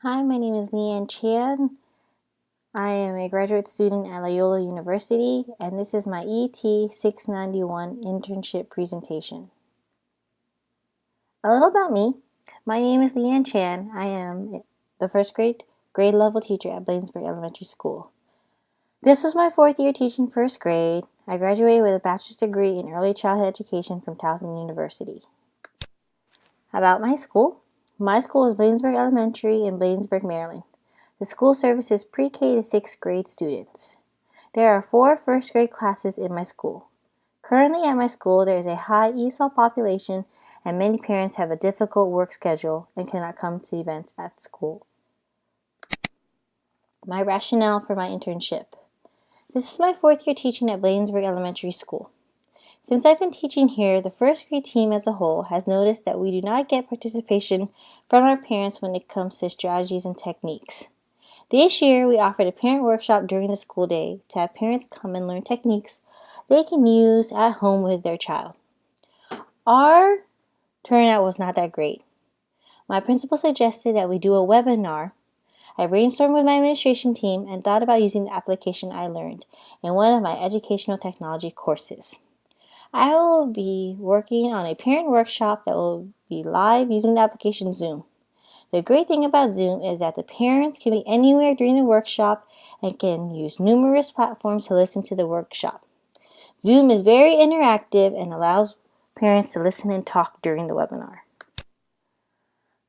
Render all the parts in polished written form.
Hi, my name is Leanne Chan. I am a graduate student at Loyola University, and this is my ET 691 internship presentation. A little about me. My name is Leanne Chan. I am the first grade level teacher at Bladensburg Elementary School. This was my fourth year teaching first grade. I graduated with a bachelor's degree in early childhood education from Towson University. About my school. My school is Bladensburg Elementary in Bladensburg, Maryland. The school services pre-K to 6th grade students. There are 4 first grade classes in my school. Currently at my school, there is a high ESOL population and many parents have a difficult work schedule and cannot come to events at school. My rationale for my internship. This is my 4th year teaching at Bladensburg Elementary School. Since I've been teaching here, the first grade team as a whole has noticed that we do not get participation from our parents when it comes to strategies and techniques. This year, we offered a parent workshop during the school day to have parents come and learn techniques they can use at home with their child. Our turnout was not that great. My principal suggested that we do a webinar. I brainstormed with my administration team and thought about using the application I learned in one of my educational technology courses. I will be working on a parent workshop that will be live using the application Zoom. The great thing about Zoom is that the parents can be anywhere during the workshop and can use numerous platforms to listen to the workshop. Zoom is very interactive and allows parents to listen and talk during the webinar.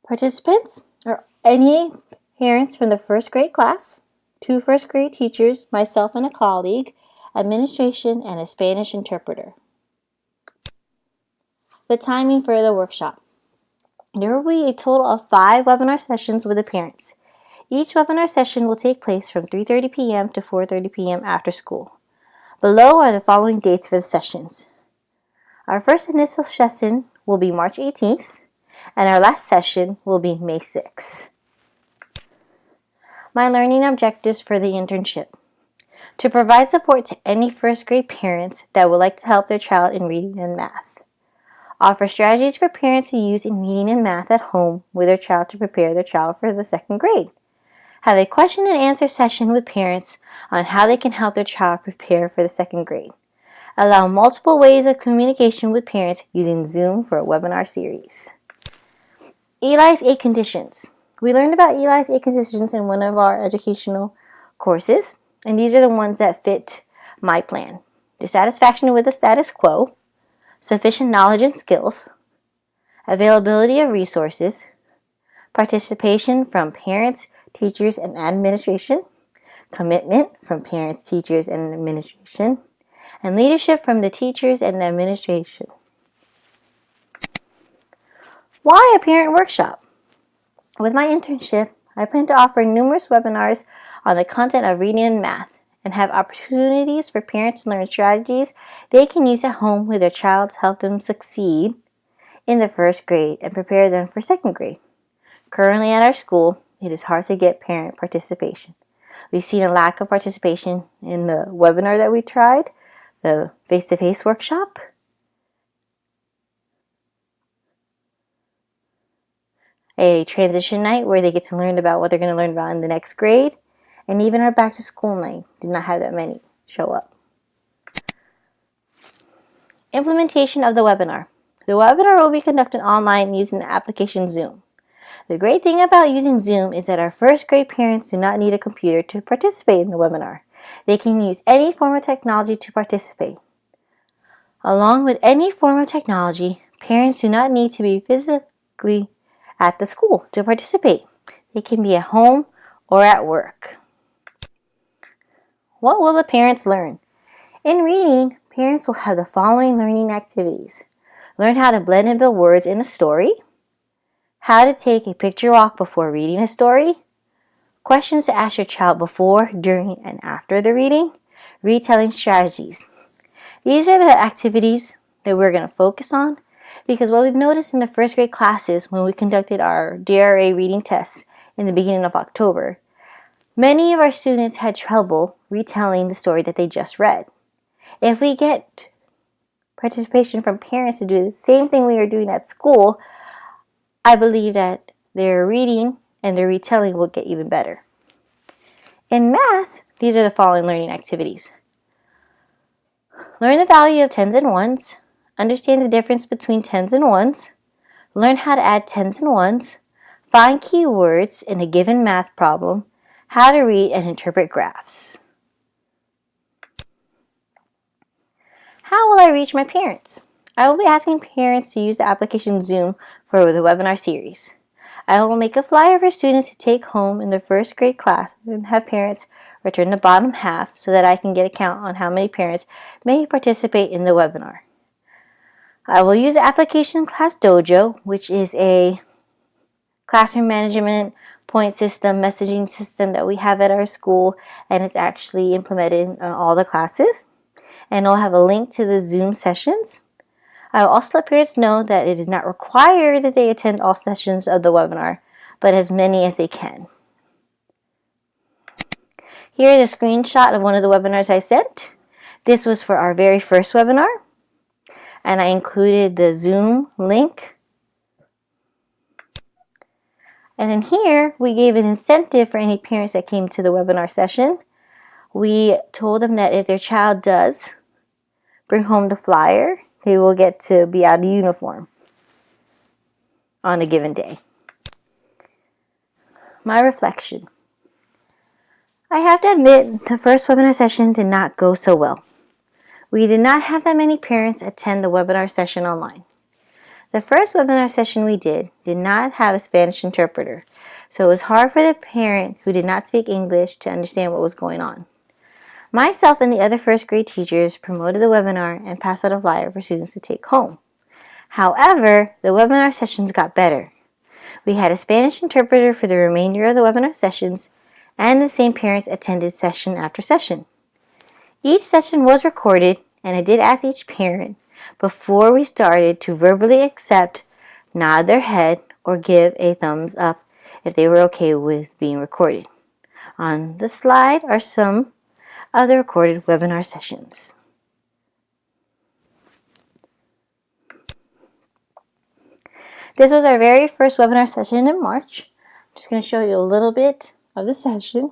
Participants are any parents from the first grade class, 2 first grade teachers, myself and a colleague, administration, and a Spanish interpreter. The timing for the workshop. There will be a total of 5 webinar sessions with the parents. Each webinar session will take place from 3:30 p.m. to 4:30 p.m. after school. Below are the following dates for the sessions. Our first initial session will be March 18th, and our last session will be May 6th. My learning objectives for the internship. To provide support to any first grade parents that would like to help their child in reading and math. Offer strategies for parents to use in reading and math at home with their child to prepare their child for the 2nd grade. Have a question and answer session with parents on how they can help their child prepare for the 2nd grade. Allow multiple ways of communication with parents using Zoom for a webinar series. Eli's 8 conditions. We learned about Eli's 8 conditions in one of our educational courses, and these are the ones that fit my plan. Dissatisfaction with the status quo, sufficient knowledge and skills, availability of resources, participation from parents, teachers, and administration, commitment from parents, teachers, and administration, and leadership from the teachers and the administration. Why a parent workshop? With my internship, I plan to offer numerous webinars on the content of reading and math and have opportunities for parents to learn strategies they can use at home with their child to help them succeed in the 1st grade and prepare them for 2nd grade. Currently at our school, it is hard to get parent participation. We've seen a lack of participation in the webinar that we tried, the face-to-face workshop, a transition night where they get to learn about what they're going to learn about in the next grade, and even our back-to-school night did not have that many show up. Implementation of the webinar. The webinar will be conducted online using the application Zoom. The great thing about using Zoom is that our first grade parents do not need a computer to participate in the webinar. They can use any form of technology to participate. Along with any form of technology, parents do not need to be physically at the school to participate. They can be at home or at work. What will the parents learn? In reading, parents will have the following learning activities. Learn how to blend and build words in a story, how to take a picture walk before reading a story, questions to ask your child before, during, and after the reading, retelling strategies. These are the activities that we're going to focus on because what we've noticed in the first grade classes when we conducted our DRA reading tests in the beginning of October, many of our students had trouble retelling the story that they just read. If we get participation from parents to do the same thing we are doing at school, I believe that their reading and the retelling will get even better. In math, these are the following learning activities. Learn the value of tens and ones, understand the difference between tens and ones, learn how to add tens and ones, find keywords in a given math problem, how to read and interpret graphs. How will I reach my parents? I will be asking parents to use the application Zoom for the webinar series. I will make a flyer for students to take home in their first grade class and have parents return the bottom half so that I can get a count on how many parents may participate in the webinar. I will use the application Class Dojo, which is a classroom management point system, messaging system that we have at our school, and it's actually implemented in all the classes. And I'll have a link to the Zoom sessions. I will also let parents know that it is not required that they attend all sessions of the webinar, but as many as they can. Here is a screenshot of one of the webinars I sent. This was for our very first webinar, and I included the Zoom link. And then here, we gave an incentive for any parents that came to the webinar session. We told them that if their child does bring home the flyer, they will get to be out of uniform on a given day. My reflection. I have to admit, the first webinar session did not go so well. We did not have that many parents attend the webinar session online. The first webinar session we did not have a Spanish interpreter, so it was hard for the parent who did not speak English to understand what was going on. Myself and the other first grade teachers promoted the webinar and passed out a flyer for students to take home. However, the webinar sessions got better. We had a Spanish interpreter for the remainder of the webinar sessions, and the same parents attended session after session. Each session was recorded, and I did ask each parent before we started to verbally accept, nod their head, or give a thumbs up if they were okay with being recorded. On the slide are some of the recorded webinar sessions. This was our very first webinar session in March. I'm just going to show you a little bit of the session.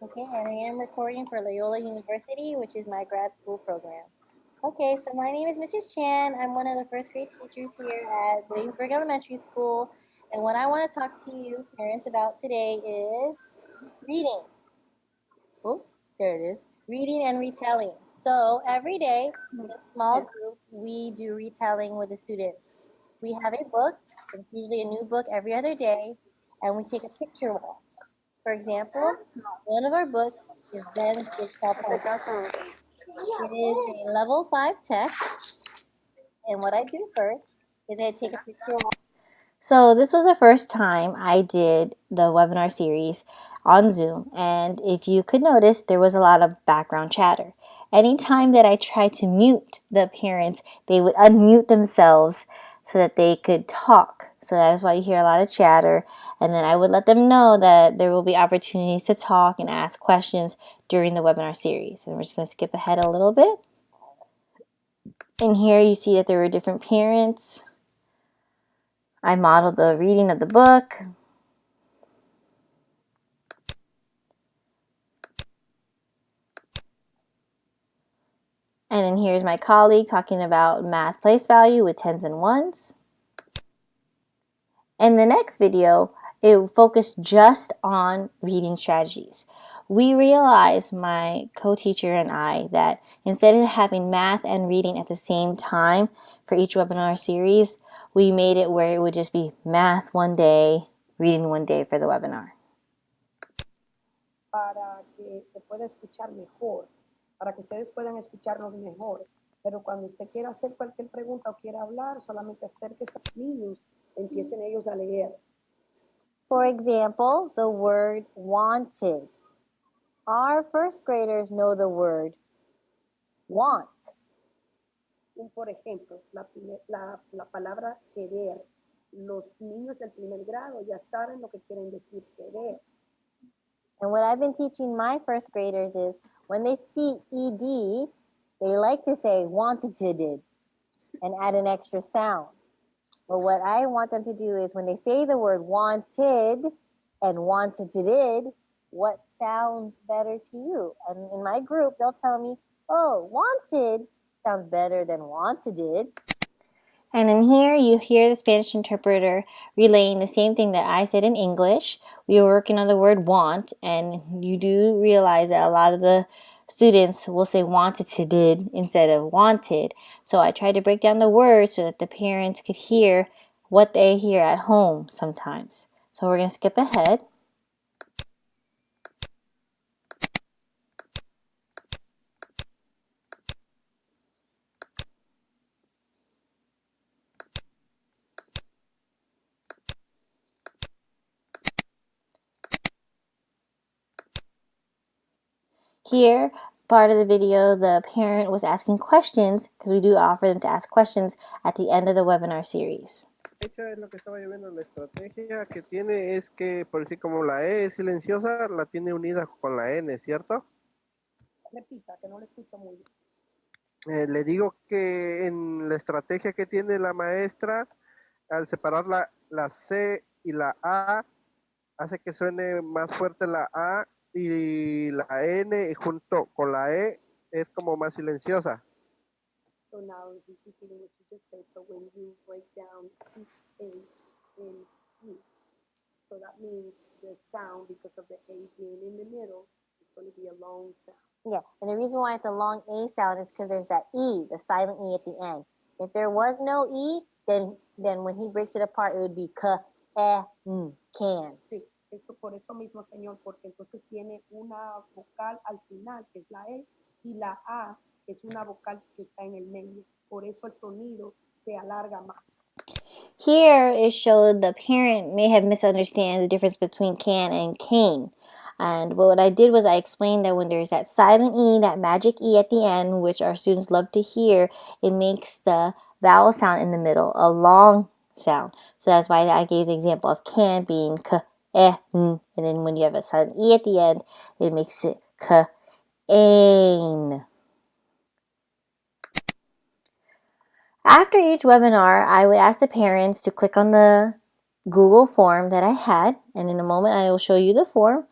Okay, and I am recording for Loyola University, which is my grad school program. Okay, so my name is Mrs. Chan. I'm one of the first grade teachers here at Williamsburg Elementary School. And what I want to talk to you parents about today is reading. Oh, there it is. Reading and retelling. So every day, in a small group, we do retelling with the students. We have a book, it's usually a new book every other day, and we take a picture wall. For example, one of our books is Ben's Jigsaw Puzzle. It is a level 5 text, and what I do first is I take a picture wall. So this was the first time I did the webinar series on Zoom, and if you could notice, there was a lot of background chatter. Anytime that I tried to mute the parents, they would unmute themselves so that they could talk. So that is why you hear a lot of chatter, and then I would let them know that there will be opportunities to talk and ask questions during the webinar series. And we're just going to skip ahead a little bit. And here you see that there were different parents. I modeled the reading of the book. And then here's my colleague talking about math place value with tens and ones. In the next video, it focused just on reading strategies. We realized, my co-teacher and I, that instead of having math and reading at the same time for each webinar series, we made it where it would just be math one day, reading one day for the webinar. Para que se pueda escuchar mejor, para que ustedes puedan escucharnos mejor. Pero cuando usted quiera hacer cualquier pregunta o quiera hablar, solamente acérquese a los niños, empiecen ellos a leer. For example, the word wanted. Our first graders know the word want. Por ejemplo, la palabra querer. Los niños del primer grado ya saben lo que quieren decir querer. And what I've been teaching my first graders is when they see ED, they like to say wanted to did. and add an extra sound. But what I want them to do is when they say the word wanted and wanted to did, what sounds better to you? And in my group, they'll tell me, oh, wanted sounds better than wanted did. And in here, you hear the Spanish interpreter relaying the same thing that I said in English. We were working on the word want, and you do realize that a lot of the students will say wanted to did instead of wanted. So I tried to break down the words so that the parents could hear what they hear at home sometimes. So we're going to skip ahead. Here, part of the video, the parent was asking questions because we do offer them to ask questions at the end of the webinar series. De hecho, es lo que estaba yo viendo, la estrategia que tiene es que, por decir, como la E es silenciosa, la tiene unida con la N, ¿cierto? Repita, que no le escucho muy bien. Le digo que en la estrategia que tiene la maestra, al separar la C y la A, hace que suene más fuerte la A y la N junto con la E es como más silenciosa. So now he's repeating what you just said. So when you break down C, A, N, E, so that means the sound, because of the A being in the middle, is going to be a long sound. Yeah, and the reason why it's a long A sound is because there's that E, the silent E at the end. If there was no E, then when he breaks it apart, it would be can. Sí, eso por eso mismo, señor, porque entonces tiene una vocal al final, que es la E, y la A es una vocal que está en el medio. Por eso el sonido se alarga más. Here it showed the parent may have misunderstood the difference between can and cane. And what I did was I explained that when there's that silent E, that magic E at the end, which our students love to hear, it makes the vowel sound in the middle a long sound. So that's why I gave the example of can being k, n. And then when you have a silent E at the end, it makes it k, ain. After each webinar, I would ask the parents to click on the Google form that I had, and in a moment I will show you the form.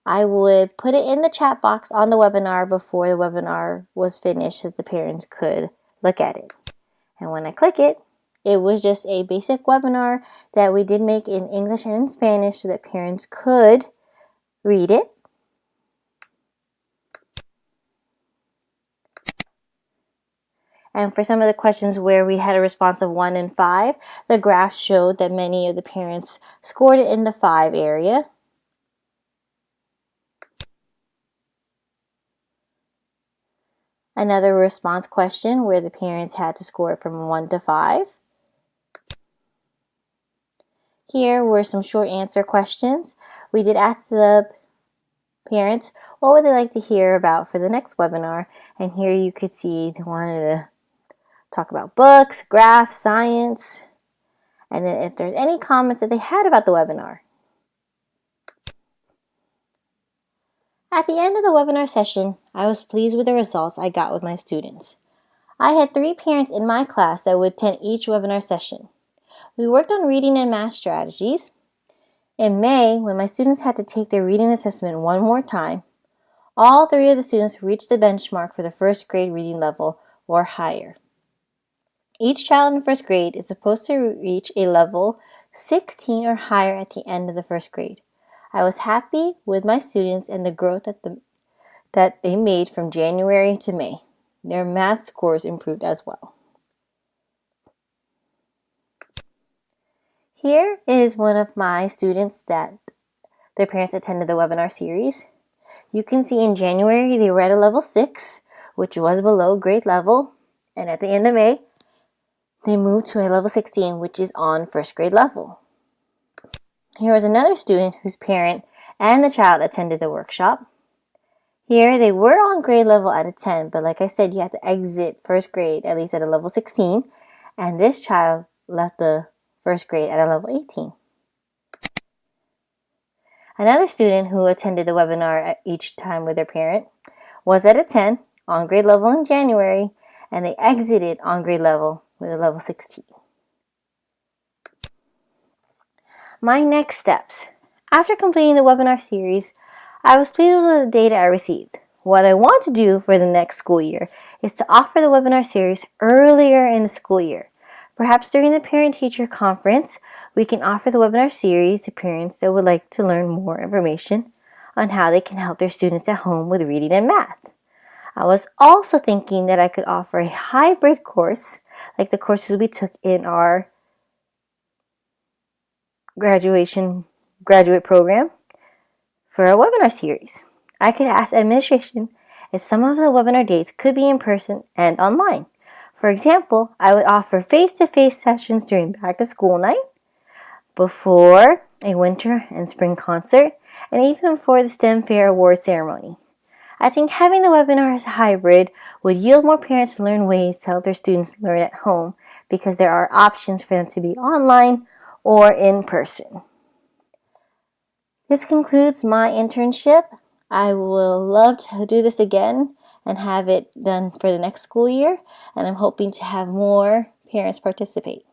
I would put it in the chat box on the webinar before the webinar was finished so that the parents could look at it. And when I click it, it was just a basic webinar that we did make in English and in Spanish so that parents could read it. And for some of the questions where we had a response of 1 and 5, the graph showed that many of the parents scored it in the 5 area. Another response question where the parents had to score it from 1 to 5. Here were some short answer questions. We did ask the parents what would they like to hear about for the next webinar, and here you could see they wanted to talk about books, graphs, science, and then if there's any comments that they had about the webinar. At the end of the webinar session, I was pleased with the results I got with my students. I had 3 parents in my class that would attend each webinar session. We worked on reading and math strategies. In May, when my students had to take their reading assessment one more time, all 3 of the students reached the benchmark for the first grade reading level or higher. Each child in first grade is supposed to reach a level 16 or higher at the end of the first grade. I was happy with my students and the growth that they made from January to May. Their math scores improved as well. Here is one of my students that their parents attended the webinar series. You can see in January they were at a level 6, which was below grade level, and at the end of May, they moved to a level 16, which is on first grade level. Here was another student whose parent and the child attended the workshop. Here they were on grade level at a 10, but like I said, you have to exit first grade at least at a level 16, and this child left the first grade at a level 18. Another student who attended the webinar at each time with their parent was at a 10 on grade level in January, and they exited on grade level with a level 16. My next steps. After completing the webinar series, I was pleased with the data I received. What I want to do for the next school year is to offer the webinar series earlier in the school year. Perhaps during the parent-teacher conference, we can offer the webinar series to parents that would like to learn more information on how they can help their students at home with reading and math. I was also thinking that I could offer a hybrid course, like the courses we took in our graduate program, for a webinar series. I could ask administration if some of the webinar dates could be in person and online. For example, I would offer face-to-face sessions during back-to-school night, before a winter and spring concert, and even for the STEM Fair Award ceremony. I think having the webinar as a hybrid would yield more parents to learn ways to help their students learn at home because there are options for them to be online or in person. This concludes my internship. I will love to do this again and have it done for the next school year, and I'm hoping to have more parents participate.